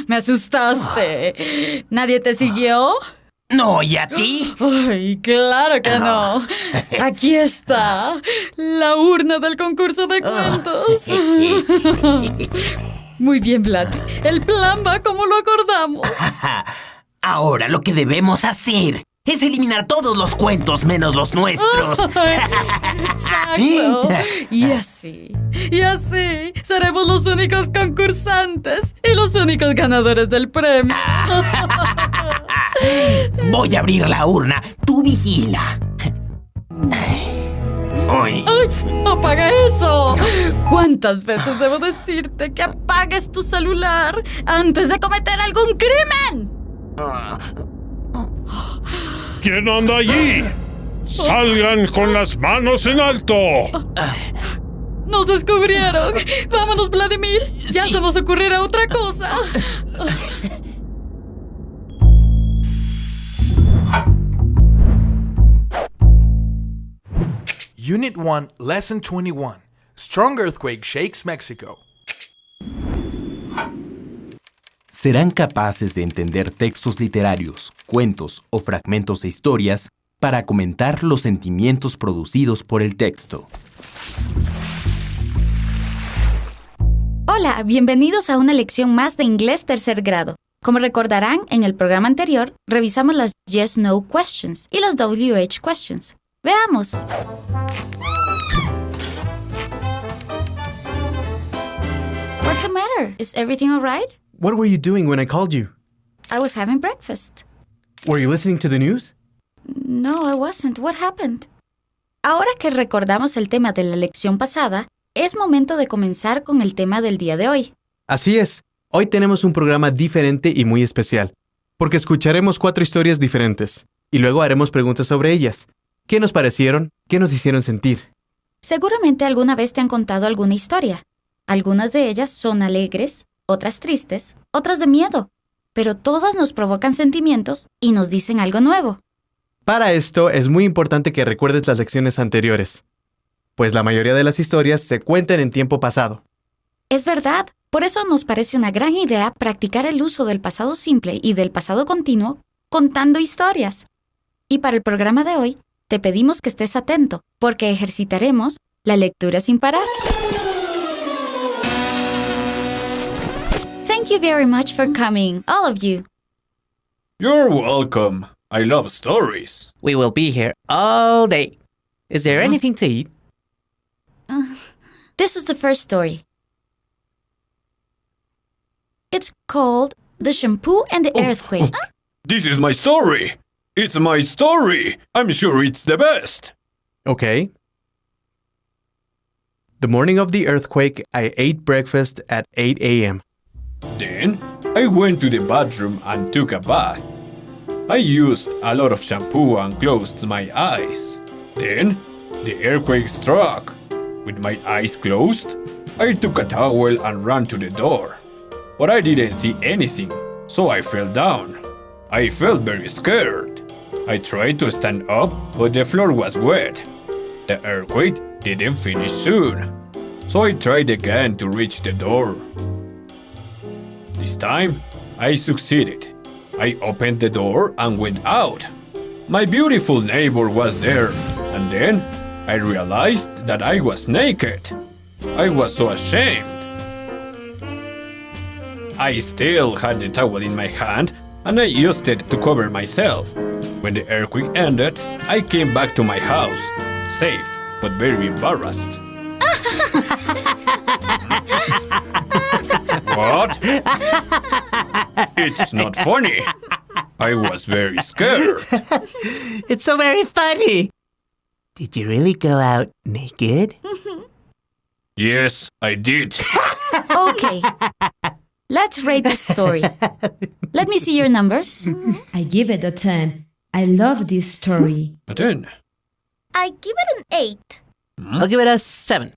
Me asustaste. ¿Nadie te siguió? No, ¿y a ti? Ay, claro que no. Aquí está la urna del concurso de cuentos. Muy bien, Blatty. El plan va como lo acordamos. Ahora lo que debemos hacer es eliminar todos los cuentos menos los nuestros. Exacto. Y así seremos los únicos concursantes y los únicos ganadores del premio. Voy a abrir la urna. Tú vigila. ¡Ay! ¡Apaga eso! ¿Cuántas veces debo decirte que apagues tu celular antes de cometer algún crimen? ¿Quién anda allí? ¡Salgan con las manos en alto! ¡Nos descubrieron! ¡Vámonos, Vladimir! ¡Ya se nos ocurrirá otra cosa! Unit 1, Lesson 21. Strong earthquake shakes Mexico. Serán capaces de entender textos literarios, cuentos o fragmentos de historias para comentar los sentimientos producidos por el texto. Hola, bienvenidos a una lección más de inglés tercer grado. Como recordarán, en el programa anterior revisamos las Yes-No questions y las WH questions. Veamos. What's the matter? Is everything all right? What were you doing when I called you? I was having breakfast. Were you listening to the news? No, I wasn't. What happened? Ahora que recordamos el tema de la lección pasada, es momento de comenzar con el tema del día de hoy. Así es. Hoy tenemos un programa diferente y muy especial, porque escucharemos 4 historias diferentes, y luego haremos preguntas sobre ellas. ¿Qué nos parecieron? ¿Qué nos hicieron sentir? Seguramente alguna vez te han contado alguna historia. Algunas de ellas son alegres, otras tristes, otras de miedo, pero todas nos provocan sentimientos y nos dicen algo nuevo. Para esto es muy importante que recuerdes las lecciones anteriores, pues la mayoría de las historias se cuentan en tiempo pasado. Es verdad, por eso nos parece una gran idea practicar el uso del pasado simple y del pasado continuo contando historias. Y para el programa de hoy, te pedimos que estés atento, porque ejercitaremos la lectura sin parar. Thank you very much for coming, all of you. You're welcome. I love stories. We will be here all day. Is there anything to eat? This is the first story. It's called The Shampoo and the Earthquake. This is my story. It's my story. I'm sure it's the best. Okay. The morning of the earthquake, I ate breakfast at 8 a.m. Then, I went to the bathroom and took a bath. I used a lot of shampoo and closed my eyes. Then, the earthquake struck. With my eyes closed, I took a towel and ran to the door. But I didn't see anything, so I fell down. I felt very scared. I tried to stand up, but the floor was wet. The earthquake didn't finish soon, so I tried again to reach the door. This time, I succeeded. I opened the door and went out. My beautiful neighbor was there, and then I realized that I was naked. I was so ashamed. I still had the towel in my hand, and I used it to cover myself. When the earthquake ended, I came back to my house, safe but very embarrassed. What? It's not funny. I was very scared. It's so very funny. Did you really go out naked? Yes, I did. Okay. Let's rate the story. Let me see your numbers. I give it a 10. I love this story. A 10. I give it an 8. I'll give it a 7.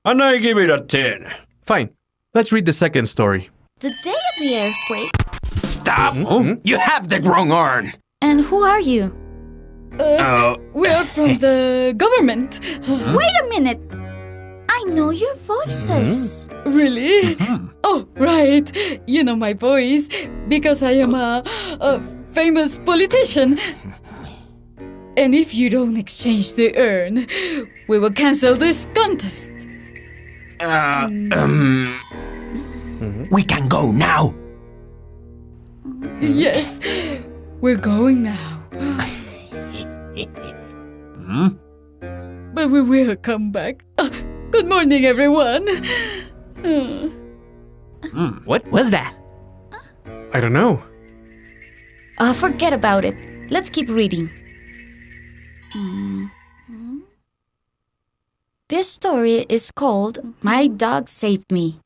And I give it a 10. Fine. Let's read the second story. The day of the earthquake. Stop! You have the wrong urn. And who are you? We are from the government. Wait a minute. I know your voices. Really? Oh, right. You know my voice because I am a famous politician. And if you don't exchange the urn, we will cancel this contest. We can go now. Yes, we're going now. But we will come back. Good morning, everyone. What was that? I don't know. Forget about it. Let's keep reading. This story is called My Dog Saved Me.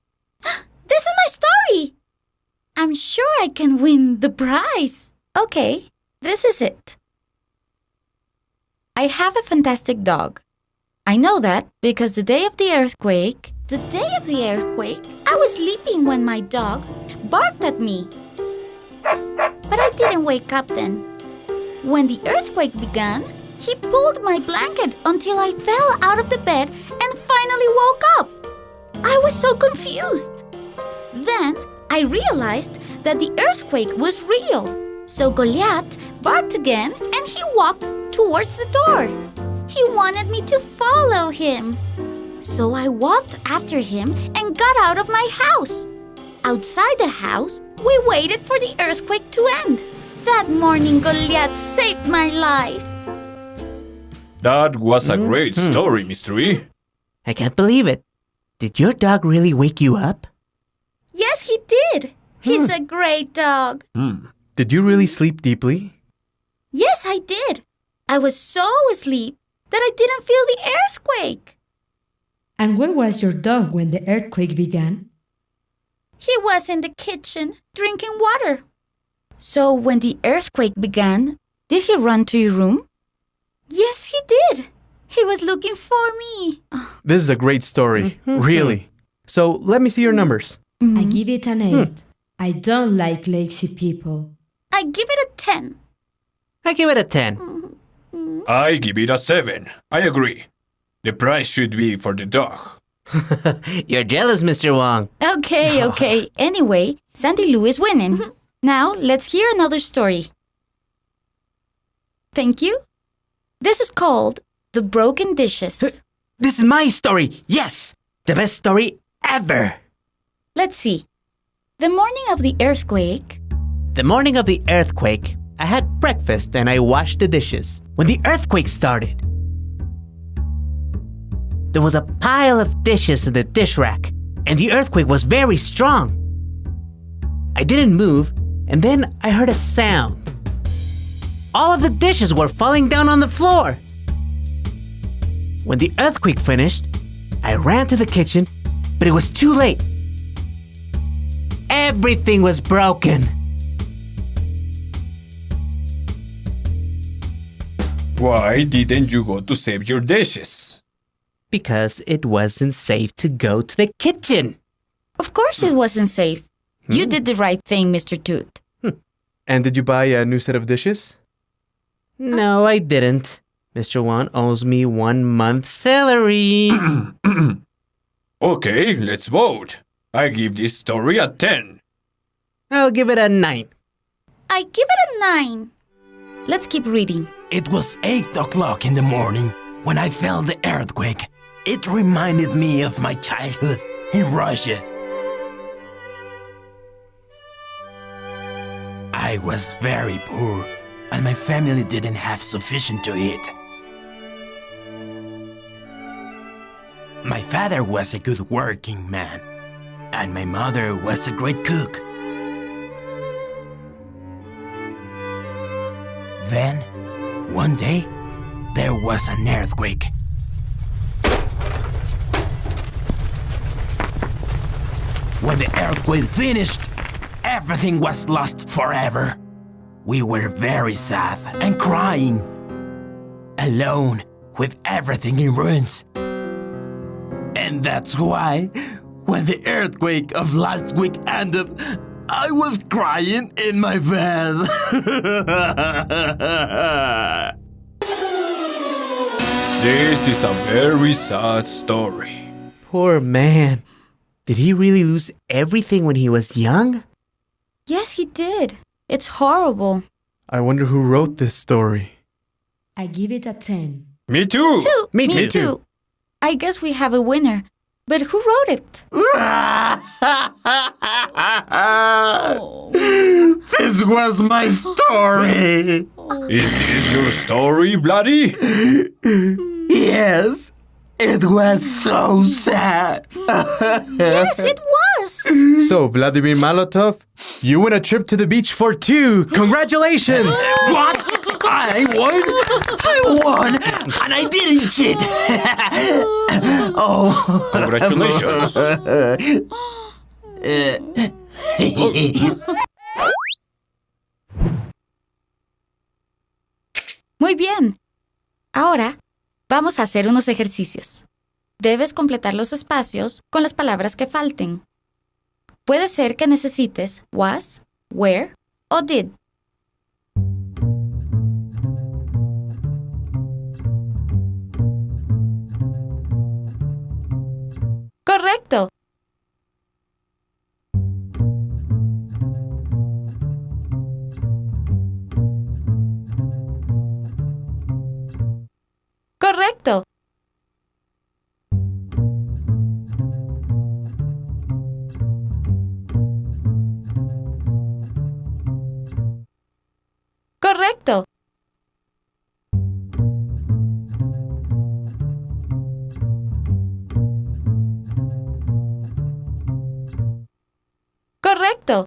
This is my story! I'm sure I can win the prize. Okay, this is it. I have a fantastic dog. I know that because the day of the earthquake, I was sleeping when my dog barked at me. But I didn't wake up then. When the earthquake began, he pulled my blanket until I fell out of the bed and finally woke up. I was so confused. Then I realized that the earthquake was real. So Goliath barked again and he walked towards the door. He wanted me to follow him. So I walked after him and got out of my house. Outside the house, we waited for the earthquake to end. That morning, Goliath saved my life. That was a great story, Mr. E. I can't believe it. Did your dog really wake you up? Yes, he did. He's a great dog. Did you really sleep deeply? Yes, I did. I was so asleep that I didn't feel the earthquake. And where was your dog when the earthquake began? He was in the kitchen drinking water. So when the earthquake began, did he run to your room? Yes, he did. He was looking for me. This is a great story. Really. So let me see your numbers. I give it an 8. I don't like lazy people. I give it a 10. I give it a 10. I give it a 7. I agree. The prize should be for the dog. You're jealous, Mr. Wong. Okay. Anyway, Sandy Lou is winning. Now, let's hear another story. Thank you. This is called The Broken Dishes. This is my story. Yes, the best story ever. Let's see. The morning of the earthquake. The morning of the earthquake, I had breakfast and I washed the dishes. When the earthquake started, there was a pile of dishes in the dish rack, and the earthquake was very strong. I didn't move, and then I heard a sound. All of the dishes were falling down on the floor. When the earthquake finished, I ran to the kitchen, but it was too late. Everything was broken. Why didn't you go to save your dishes? Because it wasn't safe to go to the kitchen. Of course it wasn't safe. You did the right thing, Mr. Toot. And did you buy a new set of dishes? No, I didn't. Mr. Wan owes me 1 month's salary. Okay, let's vote. I give this story a 10. I'll give it a 9. I give it a 9. Let's keep reading. It was 8 o'clock in the morning when I felt the earthquake. It reminded me of my childhood in Russia. I was very poor, and my family didn't have sufficient to eat. My father was a good working man, and my mother was a great cook. Then, one day, there was an earthquake. When the earthquake finished, everything was lost forever. We were very sad and crying, alone with everything in ruins. And that's why, when the earthquake of last week ended, I was crying in my bed. This is a very sad story. Poor man. Did he really lose everything when he was young? Yes, he did. It's horrible. I wonder who wrote this story. I give it a 10. Me too! Me Me too. too. I guess we have a winner. But who wrote it? This was my story. Is this your story, Bloody? Yes, it was so sad. Yes, it was. So, Vladimir Molotov, you win a trip to the beach for 2. Congratulations! What? I won, and I didn't cheat. Oh, Congratulations. Muy bien. Ahora vamos a hacer unos ejercicios. Debes completar los espacios con las palabras que falten. Puede ser que necesites was, were o did. Correcto. Correcto. Correcto. Correcto.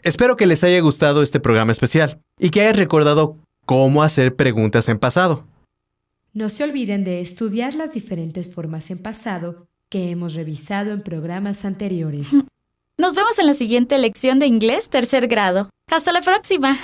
Espero que les haya gustado este programa especial y que hayas recordado cómo hacer preguntas en pasado. No se olviden de estudiar las diferentes formas en pasado que hemos revisado en programas anteriores. Nos vemos en la siguiente lección de inglés tercer grado. Hasta la próxima.